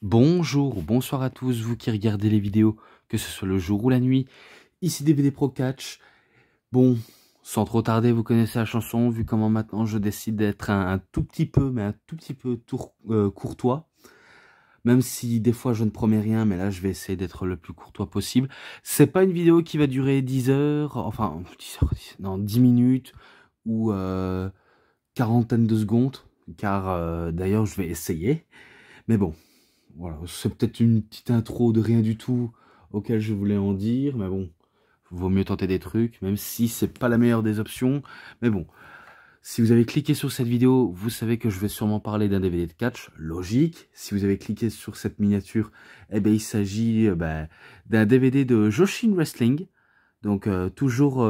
Bonjour ou bonsoir à tous, vous qui regardez les vidéos, que ce soit le jour ou la nuit. Ici DVD Pro Catch. Bon, sans trop tarder, vous connaissez la chanson, vu comment maintenant je décide d'être un tout petit peu, mais un tout petit peu courtois. Même si des fois je ne promets rien, mais là je vais essayer d'être le plus courtois possible. C'est pas une vidéo qui va durer 10 heures, enfin 10 heures, non, 10 minutes ou quarantaine de secondes, car d'ailleurs je vais essayer. Mais bon. Voilà, c'est peut-être une petite intro de rien du tout auquel je voulais en dire, mais bon, vaut mieux tenter des trucs, même si c'est pas la meilleure des options. Mais bon, si vous avez cliqué sur cette vidéo, vous savez que je vais sûrement parler d'un DVD de catch, logique. Si vous avez cliqué sur cette miniature, eh ben, il s'agit d'un DVD de Joshin Wrestling, donc toujours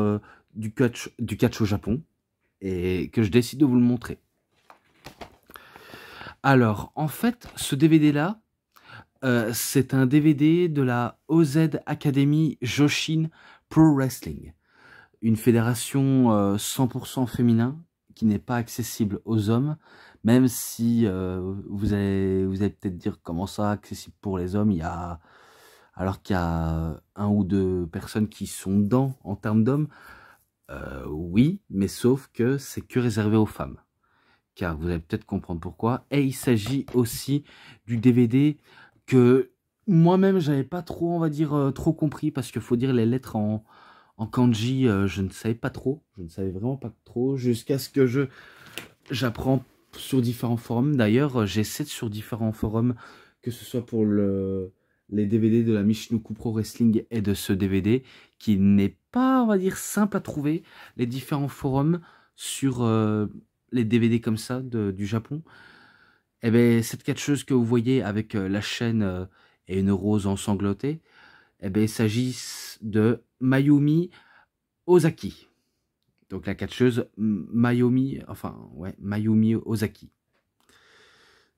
du catch au Japon, et que je décide de vous le montrer. Alors, en fait, ce DVD-là, c'est un DVD de la OZ Academy Joshin Pro Wrestling, une fédération 100% féminin qui n'est pas accessible aux hommes, même si vous allez peut-être dire comment ça, accessible pour les hommes, alors qu'il y a un ou deux personnes qui sont dedans en termes d'hommes, oui, mais sauf que c'est que réservé aux femmes. Car vous allez peut-être comprendre pourquoi. Et il s'agit aussi du DVD que moi-même j'avais pas trop, on va dire, trop compris, parce qu'il faut dire les lettres en kanji, je ne savais pas trop, je ne savais vraiment pas trop, jusqu'à ce que j'apprends sur différents forums. D'ailleurs, j'essaie sur différents forums, que ce soit pour les DVD de la Michinoku Pro Wrestling et de ce DVD, qui n'est pas, on va dire, simple à trouver, les différents forums sur les DVD comme ça du Japon. Et bien, cette catcheuse que vous voyez avec la chaîne et une rose ensanglantée, eh bien, il s'agit de Mayumi Ozaki. Donc la catcheuse Mayumi Ozaki.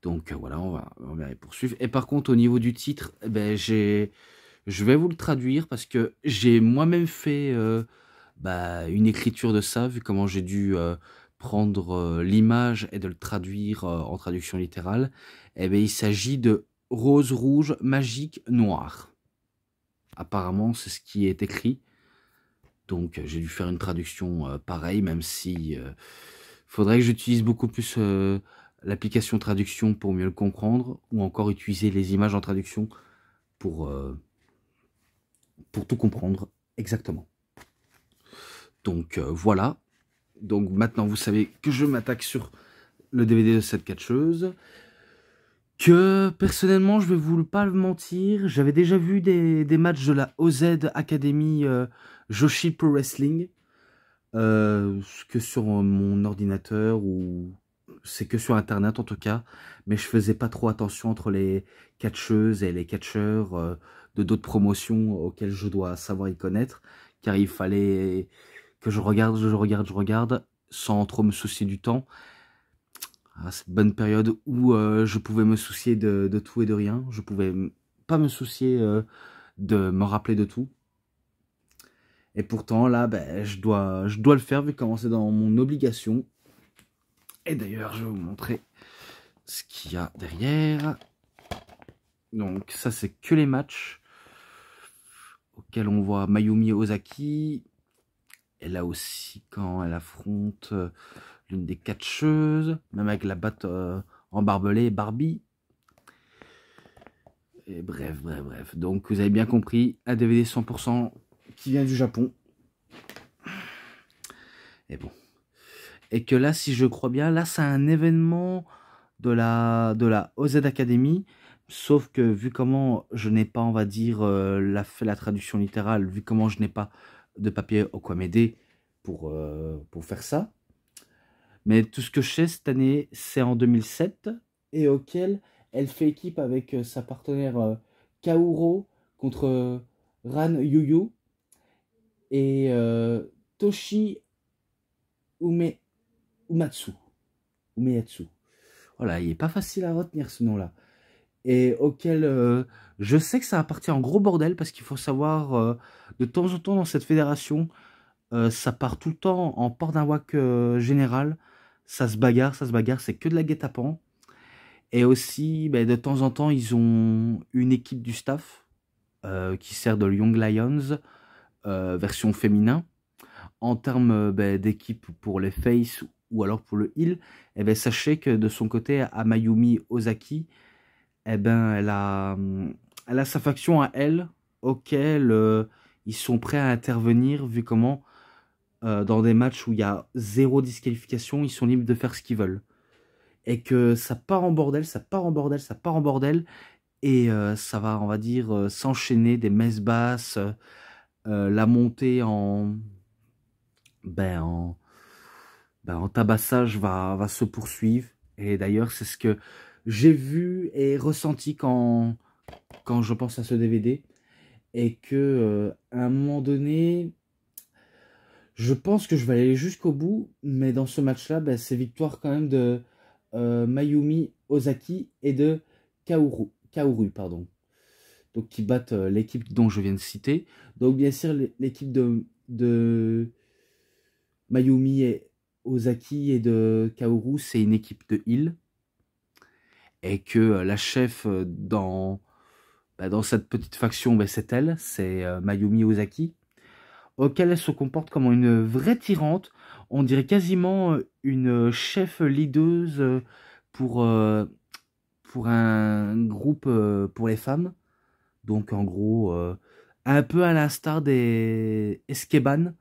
Donc voilà, on va y poursuivre. Et par contre, au niveau du titre, eh ben, je vais vous le traduire parce que j'ai moi-même fait une écriture de ça, vu comment j'ai dû prendre l'image et de le traduire en traduction littérale. Eh ben, il s'agit de rose rouge magique noire. Apparemment, c'est ce qui est écrit. Donc j'ai dû faire une traduction pareille, même si faudrait que j'utilise beaucoup plus l'application traduction pour mieux le comprendre, ou encore utiliser les images en traduction pour, euh, pour tout comprendre exactement. Donc voilà. Donc maintenant vous savez que je m'attaque sur le DVD de cette catcheuse. Que personnellement, je vais vous pas le mentir, j'avais déjà vu des matchs de la OZ Academy Joshi Pro Wrestling. Que sur mon ordinateur, ou c'est que sur internet en tout cas, mais je faisais pas trop attention entre les catcheuses et les catcheurs de d'autres promotions auxquelles je dois savoir y connaître, car il fallait que je regarde sans trop me soucier du temps, à cette bonne période où je pouvais me soucier de tout et de rien, je pouvais pas me soucier de me rappeler de tout. Et pourtant, là, ben, je dois le faire vu comment c'est dans mon obligation. Et d'ailleurs, je vais vous montrer ce qu'il y a derrière. Donc, ça, c'est que les matchs auxquels on voit Mayumi Ozaki. Et là aussi, quand elle affronte l'une des catcheuses, même avec la batte en barbelé, Barbie. Et bref. Donc, vous avez bien compris, un DVD 100% qui vient du Japon. Et bon. Et que là, si je crois bien, là, c'est un événement de la OZ Academy, sauf que vu comment je n'ai pas, on va dire, fait la traduction littérale, vu comment je n'ai pas de papier au quoi m'aider pour faire ça. Mais tout ce que je sais cette année, c'est en 2007, et auquel elle fait équipe avec sa partenaire Kaoru contre Ran Yuyu et Toshi Ume, Umatsu. Umeyatsu. Voilà, il est pas facile à retenir ce nom-là. Et auquel je sais que ça a parti en gros bordel, parce qu'il faut savoir, de temps en temps dans cette fédération, ça part tout le temps en port d'un whack général. Ça se bagarre, c'est que de la guet-apens. Et aussi, ben, de temps en temps, ils ont une équipe du staff qui sert de Young Lions, version féminin. En termes ben, d'équipe pour les face ou alors pour le heal, eh ben, sachez que de son côté, à Mayumi Ozaki, eh ben, elle a sa faction à elle, auquel ils sont prêts à intervenir, vu comment dans des matchs où il y a zéro disqualification, ils sont libres de faire ce qu'ils veulent. Et que ça part en bordel, ça part en bordel, ça part en bordel, et ça va, on va dire, s'enchaîner des messes basses, la montée ben, en tabassage va se poursuivre. Et d'ailleurs, c'est ce que j'ai vu et ressenti quand je pense à ce DVD. Et que à un moment donné, je pense que je vais aller jusqu'au bout. Mais dans ce match-là, ben, c'est victoire quand même de Mayumi Ozaki et de Kaoru, pardon. Donc qui battent l'équipe dont je viens de citer. Donc bien sûr, l'équipe de Mayumi et Ozaki et de Kaoru, c'est une équipe de heal. Et que la chef dans cette petite faction, ben, c'est elle, c'est Mayumi Ozaki, auquel elle se comporte comme une vraie tyrante. On dirait quasiment une chef leaduse pour un groupe pour les femmes. Donc en gros, un peu à l'instar des Eskeban.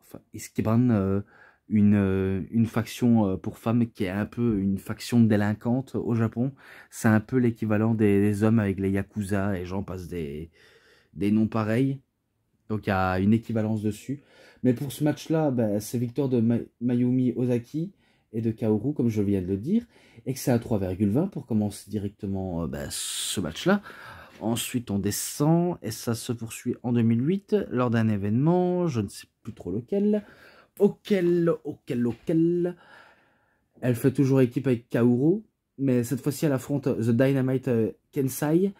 Enfin, Eskeban, une faction pour femmes qui est un peu une faction délinquante au Japon. C'est un peu l'équivalent des hommes avec les Yakuza et j'en passe des noms pareils. Donc il y a une équivalence dessus. Mais pour ce match-là, bah, c'est victoire de Mayumi Ozaki et de Kaoru, comme je viens de le dire. Et que c'est à 3,20 pour commencer directement bah, ce match-là. Ensuite, on descend et ça se poursuit en 2008 lors d'un événement, je ne sais plus trop lequel. Auquel. Elle fait toujours équipe avec Kaoru, mais cette fois-ci elle affronte The Dynamite Kensai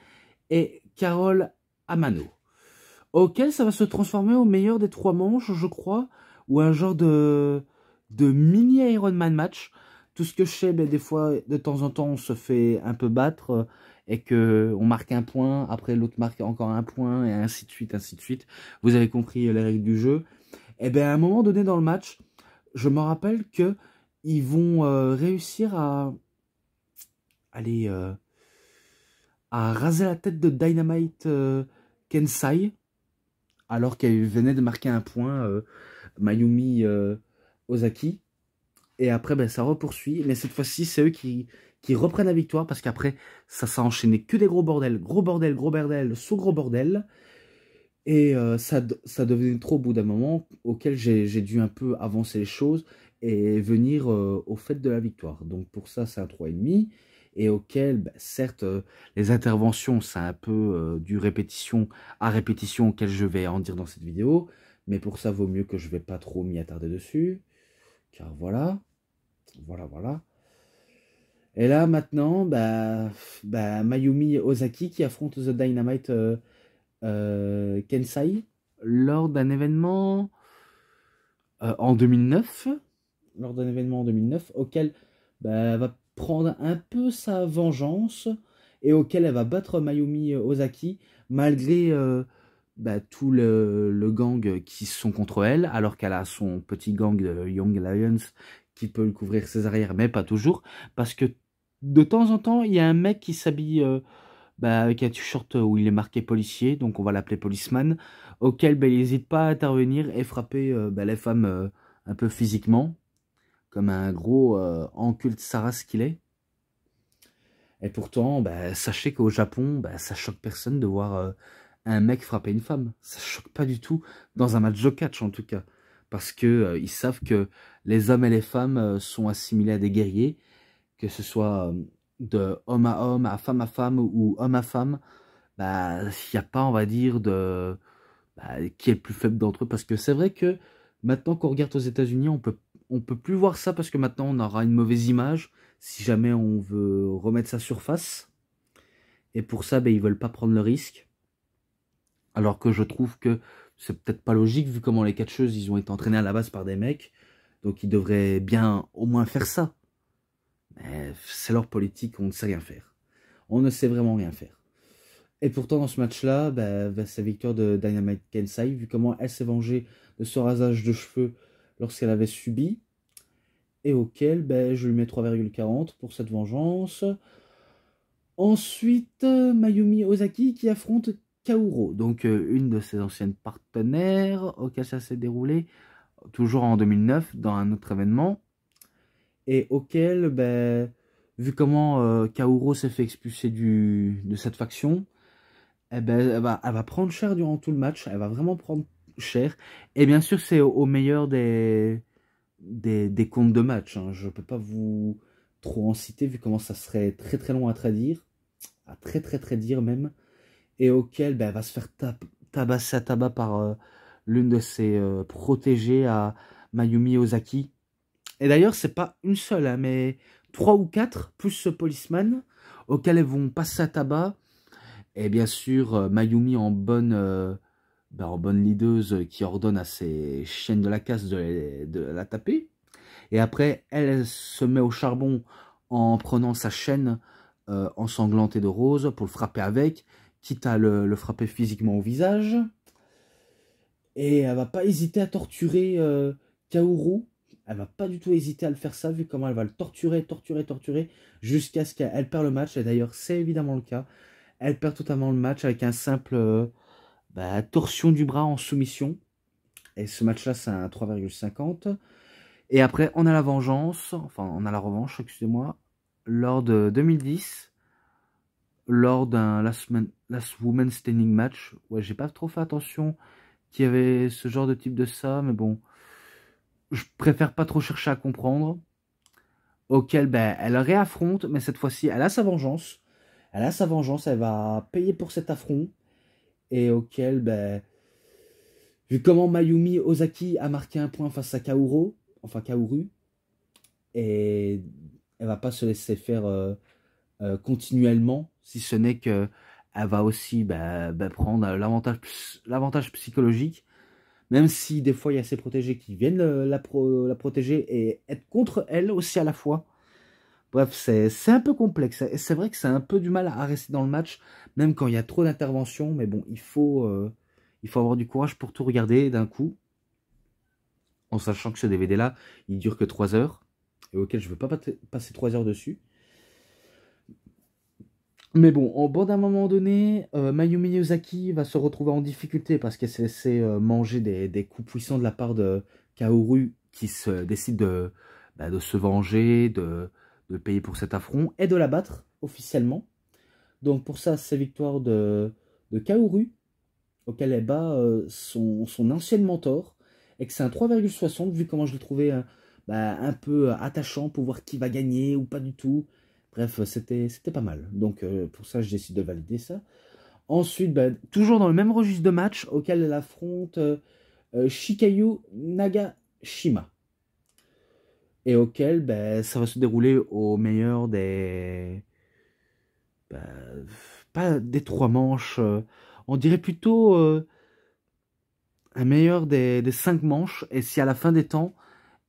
et Carol Amano. Auquel ça va se transformer au meilleur des 3 manches, je crois, ou un genre de mini Iron Man match. Tout ce que je sais, ben, des fois, de temps en temps, on se fait un peu battre et que on marque un point, après l'autre marque encore un point, et ainsi de suite, ainsi de suite. Vous avez compris les règles du jeu. Et bien, à un moment donné dans le match, je me rappelle que ils vont réussir aller, à raser la tête de Dynamite Kensai, alors qu'elle venait de marquer un point, Mayumi Ozaki. Et après, ben, ça repoursuit. Mais cette fois-ci, c'est eux qui reprennent la victoire, parce qu'après, ça s'est enchaîné que des gros bordels, sous gros bordel. Et ça devenait trop au bout d'un moment, auquel j'ai dû un peu avancer les choses et venir au fait de la victoire. Donc pour ça, c'est un 3,5. Et auquel, ben, certes, les interventions, c'est un peu du répétition à répétition, auquel je vais en dire dans cette vidéo. Mais pour ça, vaut mieux que je ne vais pas trop m'y attarder dessus. Car voilà. Voilà. Et là, maintenant, Mayumi Ozaki qui affronte The Dynamite Kensai lors d'un événement en 2009. Lors d'un événement en 2009 auquel elle va prendre un peu sa vengeance et auquel elle va battre Mayumi Ozaki malgré tout le gang qui sont contre elle, alors qu'elle a son petit gang de Young Lions qui peut lui couvrir ses arrières, mais pas toujours, parce que de temps en temps, il y a un mec qui s'habille avec un t-shirt où il est marqué policier, donc on va l'appeler policeman, auquel il n'hésite pas à intervenir et frapper les femmes un peu physiquement, comme un gros enculte Saras qu'il est. Et pourtant, sachez qu'au Japon, ça choque personne de voir un mec frapper une femme. Ça choque pas du tout, dans un match de catch en tout cas. Parce que ils savent que les hommes et les femmes sont assimilés à des guerriers, que ce soit de homme à femme ou homme à femme. Il n'y a pas, on va dire, qui est le plus faible d'entre eux. Parce que c'est vrai que maintenant qu'on regarde aux États-Unis, on peut plus voir ça parce que maintenant on aura une mauvaise image si jamais on veut remettre sa surface. Et pour ça, ils veulent pas prendre le risque. Alors que je trouve que c'est peut-être pas logique vu comment les catcheuses ils ont été entraînés à la base par des mecs. Donc ils devraient bien au moins faire ça. C'est leur politique, on ne sait rien faire. On ne sait vraiment rien faire. Et pourtant, dans ce match-là, c'est la victoire de Dynamite Kensai, vu comment elle s'est vengée de ce rasage de cheveux lorsqu'elle avait subi, et auquel je lui mets 3,40 pour cette vengeance. Ensuite, Mayumi Ozaki qui affronte Kaoru, donc une de ses anciennes partenaires, auquel ça s'est déroulé toujours en 2009 dans un autre événement, et auquel, vu comment Kaoru s'est fait expulser de cette faction, elle va prendre cher durant tout le match, elle va vraiment prendre cher, et bien sûr c'est au meilleur des comptes de match, hein. Je ne peux pas vous trop en citer, vu comment ça serait très très long à traduire, à très dire même, et auquel elle va se faire tabasser à tabac par l'une de ses protégées, à Mayumi Ozaki. Et d'ailleurs, c'est pas une seule, hein, mais 3 ou 4, plus ce policeman, auquel elles vont passer à tabac. Et bien sûr, Mayumi en bonne leaduse qui ordonne à ses chiennes de la casse de la taper. Et après, elle se met au charbon en prenant sa chaîne ensanglantée de rose pour le frapper avec, quitte à le frapper physiquement au visage. Et elle va pas hésiter à torturer Kaoru. Elle va pas du tout hésiter à le faire ça, vu comment elle va le torturer, jusqu'à ce qu'elle perd le match. Et d'ailleurs, c'est évidemment le cas. Elle perd totalement le match avec un simple torsion du bras en soumission. Et ce match-là, c'est un 3,50. Et après, on a la vengeance, enfin, on a la revanche, excusez-moi, lors de 2010, lors d'un Last Woman Standing match. Ouais, j'ai pas trop fait attention qu'il y avait ce genre de type de ça, mais bon, je préfère pas trop chercher à comprendre. Auquel, elle réaffronte, mais cette fois-ci, elle a sa vengeance. Elle va payer pour cet affront. Et auquel, vu comment Mayumi Ozaki a marqué un point face à Kaoru, et elle va pas se laisser faire continuellement, si ce n'est que elle va aussi prendre l'avantage psychologique, même si des fois il y a ses protégés qui viennent la protéger et être contre elle aussi à la fois. Bref, c'est un peu complexe. Et c'est vrai que c'est un peu du mal à rester dans le match, même quand il y a trop d'interventions. Mais bon, il faut avoir du courage pour tout regarder d'un coup, en sachant que ce DVD-là, il dure que 3 heures, et auquel je ne veux pas passer 3 heures dessus. Mais bon, au bord d'un moment donné, Mayumi Miyazaki va se retrouver en difficulté parce qu'elle s'est laissée manger des coups puissants de la part de Kaoru, qui décide de se venger, de payer pour cet affront et de la battre officiellement. Donc pour ça, c'est victoire de Kaoru, auquel elle bat son ancienne mentor, et que c'est un 3,60, vu comment je l'ai trouvé un peu attachant pour voir qui va gagner ou pas du tout. Bref, c'était pas mal. Donc pour ça, je décide de valider ça. Ensuite, toujours dans le même registre de match, auquel elle affronte Shikayu Nagashima. Et auquel ça va se dérouler au meilleur pas des 3 manches, on dirait plutôt un meilleur des 5 manches. Et si à la fin des temps,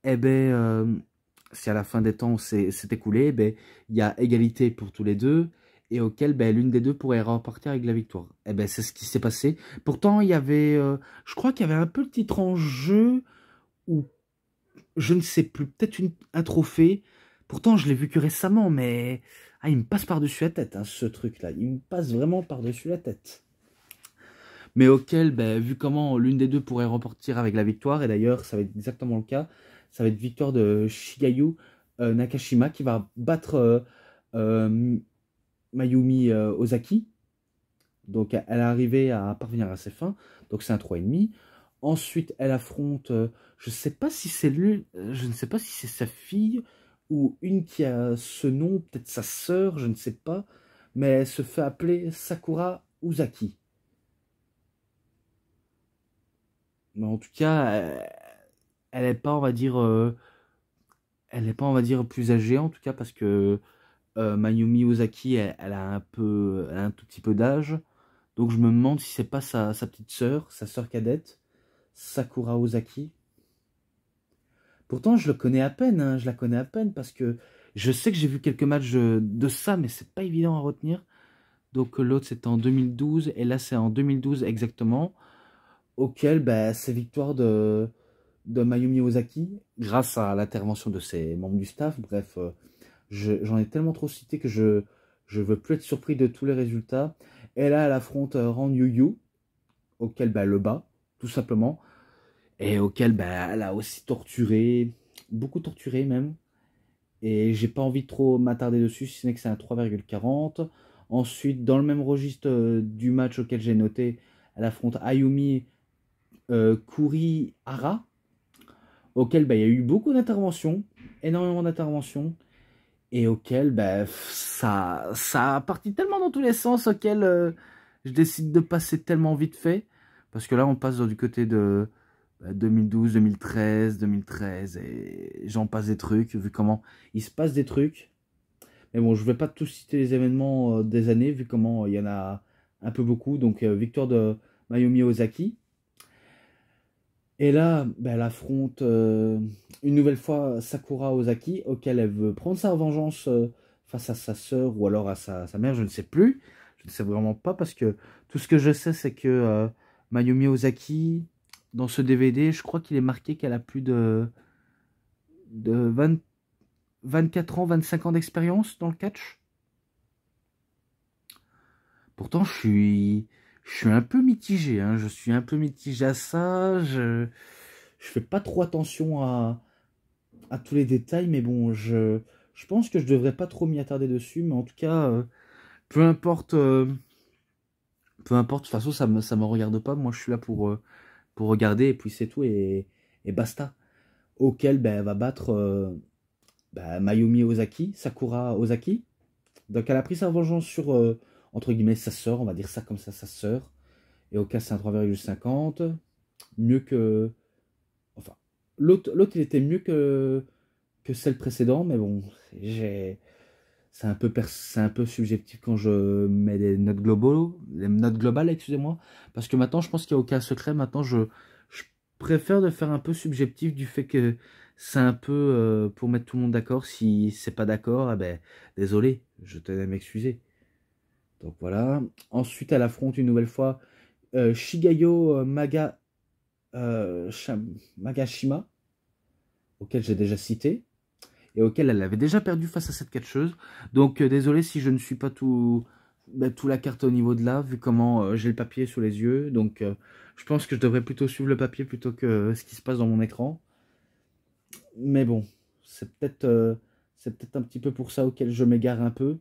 si à la fin des temps s'est écoulé, il y a égalité pour tous les deux, et auquel l'une des deux pourrait repartir avec la victoire. C'est ce qui s'est passé. Pourtant, il y avait, je crois qu'il y avait un petit enjeu, ou je ne sais plus, peut-être un trophée. Pourtant, je l'ai vu que récemment, mais il me passe par-dessus la tête, hein, ce truc-là. Il me passe vraiment par-dessus la tête. Mais auquel, vu comment l'une des deux pourrait repartir avec la victoire, et d'ailleurs, ça va être exactement le cas, ça va être victoire de Shigayu Nakashima, qui va battre Mayumi Ozaki. Donc, elle est arrivée à parvenir à ses fins. Donc, c'est un 3,5. Ensuite, elle affronte, je ne sais pas si c'est sa fille ou une qui a ce nom, peut-être sa sœur, je ne sais pas, mais elle se fait appeler Sakura Uzaki. Mais en tout cas, elle n'est pas, on va dire, plus âgée, en tout cas, parce que Mayumi Ozaki, elle a un tout petit peu d'âge. Donc je me demande si c'est pas sa petite sœur, sa sœur cadette, Sakura Ozaki. Pourtant, je le connais à peine, hein, je la connais à peine parce que Je sais que j'ai vu quelques matchs de ça, mais c'est pas évident à retenir. Donc l'autre c'était en 2012 et là c'est en 2012 exactement. Auquel bah, c'est victoire de Mayumi Ozaki grâce à l'intervention de ses membres du staff. Bref, j'en ai tellement trop cité que je veux plus être surpris de tous les résultats. Et là elle affronte Ran Yu, auquel bah, elle le bat, tout simplement. Et auquel bah, elle a aussi torturé, beaucoup torturé même. Et j'ai pas envie de trop m'attarder dessus, si ce n'est que c'est un 3,40. Ensuite, dans le même registre du match auquel j'ai noté, elle affronte Ayumi Kurihara, auquel bah, il y a eu beaucoup d'interventions, énormément d'interventions, et auquel bah, ça a parti tellement dans tous les sens, auquel je décide de passer tellement vite fait, parce que là on passe du côté de 2012, 2013, 2013, et j'en passe des trucs, vu comment il se passe des trucs. Mais bon, je vais pas tous citer les événements des années, vu comment il y en a un peu beaucoup. Donc, victoire de Mayumi Ozaki. Et là, ben, elle affronte une nouvelle fois Sakura Ozaki, auquel elle veut prendre sa vengeance face à sa sœur ou alors à sa mère, je ne sais plus. Je ne sais vraiment pas parce que tout ce que je sais, c'est que Mayumi Ozaki, dans ce DVD, je crois qu'il est marqué qu'elle a plus de 24 ans, 25 ans d'expérience dans le catch. Pourtant, je suis un peu mitigé, hein. Je suis un peu mitigé à ça. Je fais pas trop attention à tous les détails, mais bon, je pense que je devrais pas trop m'y attarder dessus. Mais en tout cas, peu importe, peu importe. De toute façon, ça me regarde pas. Moi, je suis là pour regarder et puis c'est tout et basta. Auquel ben, elle va battre Mayumi Ozaki, Sakura Ozaki. Donc, elle a pris sa vengeance sur entre guillemets sa sœur, on va dire ça comme ça, sa sœur. Et au cas, c'est un 3,50. Mieux que. Enfin, l'autre, il était mieux que celle précédente, mais bon, c'est un peu subjectif quand je mets les notes globales, excusez-moi. Parce que maintenant, je pense qu'il n'y a aucun secret. Maintenant, je préfère de faire un peu subjectif du fait que c'est un peu pour mettre tout le monde d'accord. Si c'est pas d'accord, eh ben, désolé, je tenais à m'excuser. Donc voilà. Ensuite, elle affronte une nouvelle fois Shigeyo Magashima, auquel j'ai déjà cité, et auquel elle avait déjà perdu face à cette catcheuse. Donc désolé si je ne suis pas tout la carte au niveau de là, vu comment j'ai le papier sous les yeux. Donc je pense que je devrais plutôt suivre le papier plutôt que ce qui se passe dans mon écran. Mais bon, c'est peut-être un petit peu pour ça auquel je m'égare un peu.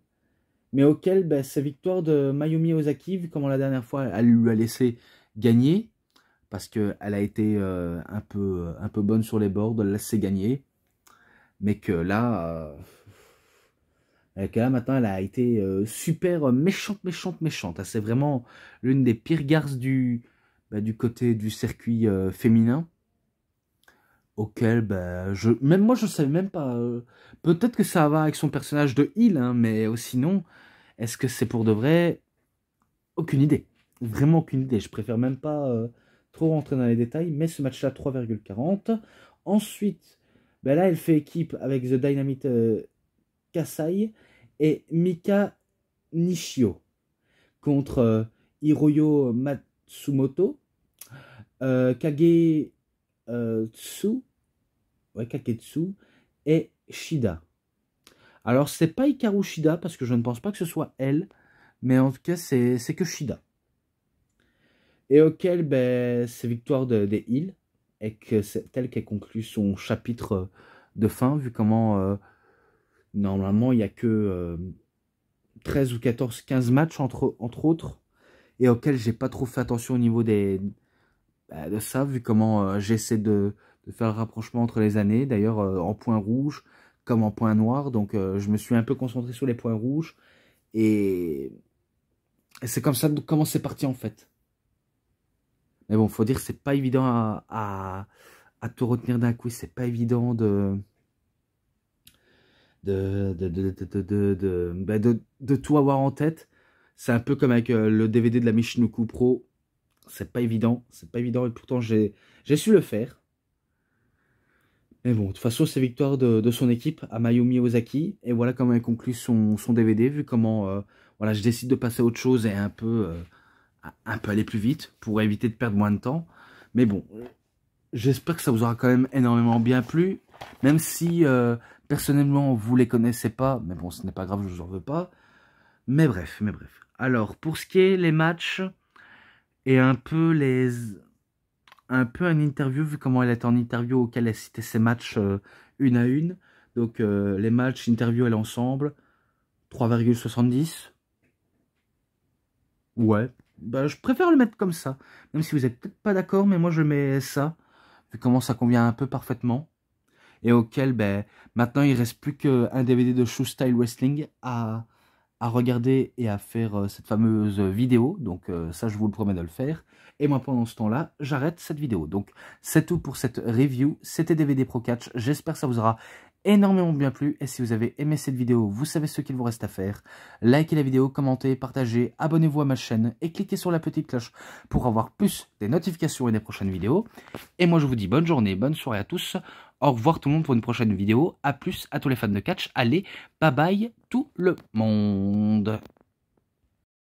Mais auquel ben, ces victoires de Mayumi Ozaki, vu comment la dernière fois elle lui a laissé gagner, parce qu'elle a été un peu bonne sur les bords, de la laisser gagner. Mais que là maintenant, elle a été super méchante, méchante, méchante. C'est vraiment l'une des pires garces du côté du circuit féminin. Auquel, même moi, je ne savais même pas. Peut-être que ça va avec son personnage de heel, hein, mais sinon, est-ce que c'est pour de vrai? Aucune idée. Vraiment aucune idée. Je préfère même pas trop rentrer dans les détails. Mais ce match-là, 3,40. Ensuite, ben là, elle fait équipe avec The Dynamite Kasai et Mika Nishio contre Hiroyo Matsumoto, Kagetsu, Kagetsu et Shida. Alors, c'est pas Hikaru Shida parce que je ne pense pas que ce soit elle, mais en tout cas, c'est que Shida. Et auquel, ben, c'est victoire des Hills, et que c'est elle qui conclut son chapitre de fin, vu comment normalement il n'y a que 13 ou 14, 15 matchs entre autres, et auquel j'ai pas trop fait attention au niveau de ça, vu comment j'essaie de faire le rapprochement entre les années, d'ailleurs en point rouge comme en point noir, donc je me suis un peu concentré sur les points rouges, et c'est comme ça comment c'est parti en fait. Mais bon, faut dire que c'est pas évident à tout retenir d'un coup. C'est pas évident de tout avoir en tête. C'est un peu comme avec le DVD de la Michinoku Pro. C'est pas évident. C'est pas évident et pourtant j'ai su le faire. Mais bon, de toute façon, c'est victoire de son équipe à Mayumi Ozaki. Et voilà comment elle conclut son DVD, vu comment voilà, je décide de passer à autre chose et un peu aller plus vite pour éviter de perdre moins de temps. Mais bon, j'espère que ça vous aura quand même énormément bien plu. Même si, personnellement, vous les connaissez pas. Mais bon, ce n'est pas grave, je vous en veux pas. Mais bref, mais bref. Alors, pour ce qui est les matchs et un peu une interview, vu comment elle est en interview auquel elle citait ses matchs une à une. Donc, les matchs, interview et l'ensemble, 3,70. Ouais, bah, je préfère le mettre comme ça. Même si vous n'êtes peut-être pas d'accord, mais moi je mets ça, vu comment ça convient un peu parfaitement. Et auquel, ben, maintenant il reste plus qu'un DVD de Shoe Style Wrestling à regarder et à faire cette fameuse vidéo. Donc ça, je vous le promets de le faire. Et moi, pendant ce temps-là, j'arrête cette vidéo. Donc c'est tout pour cette review. C'était DVD Pro Catch. J'espère que ça vous aura énormément bien plu. Et si vous avez aimé cette vidéo, vous savez ce qu'il vous reste à faire. Likez la vidéo, commentez, partagez, abonnez-vous à ma chaîne et cliquez sur la petite cloche pour avoir plus des notifications et des prochaines vidéos. Et moi, je vous dis bonne journée, bonne soirée à tous. Au revoir tout le monde pour une prochaine vidéo. A plus à tous les fans de catch. Allez, bye bye tout le monde.